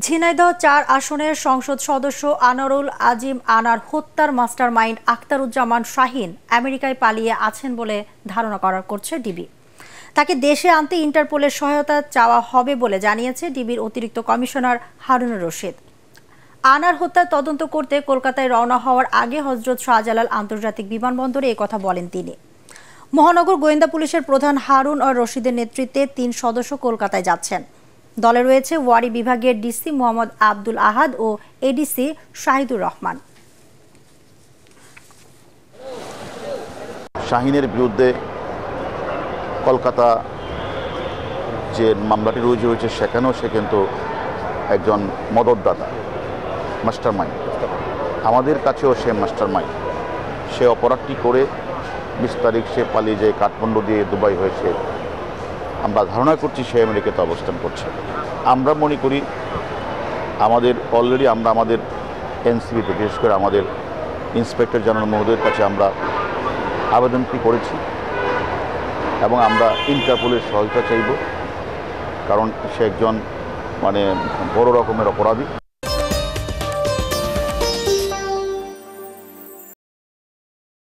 ঝিনাইদহ ৪ আসনের সংসদ সদস্য আনোয়ারুল আজিম আনার হত্যার মাস্টারমাইন্ড আখতারুজ্জামান শাহীন আমেরিকায় পালিয়ে আছেন বলে ধারণা করা করছে ডিবি। তাকে দেশে আনতে ইন্টারপোলের সহায়তা চাওয়া হবে বলে জানিয়েছে ডিবির অতিরিক্ত কমিশনার হারুনুর রশিদ। আনার হত্যার তদন্ত করতে কলকাতায় রওনা হওয়ার আগে হযরত শাহজালাল আন্তর্জাতিক বিমানবন্দরে একথা বলেন তিনি। মহানগর গোয়েন্দা পুলিশের প্রধান হারুন আর রশিদের নেতৃত্বে ৩ সদস্য কলকাতায় যাচ্ছেন। দলে রয়েছে ওয়ারি বিভাগের ডিসি মোহাম্মদ আব্দুল আহাদ ও এডিসি শাহিদুর রহমান। শাহীনের বিরুদ্ধে কলকাতা যে মামলাটি রুজু হয়েছে সেখানেও সে কিন্তু একজন মদতদাতা, মাস্টারমাইন্ড। আমাদের কাছেও সে মাস্টারমাইন্ড। সে অপরাধটি করে ২০ তারিখ সে পালিয়ে যায়, কাঠমান্ডু দিয়ে দুবাই হয়েছে। আমরা ধারণা করছি সে আমেরিকাতে অবস্থান করছে। আমরা মনে করি আমাদের অলরেডি আমরা আমাদের এনসিবিতে, বিশেষ করে আমাদের ইন্সপেক্টর জেনারেল মহোদয়ের কাছে আমরা আবেদনটি করেছি এবং আমরা ইন্টারপোলের সহায়তা চাইব, কারণ সে একজন বড় রকমের অপরাধী।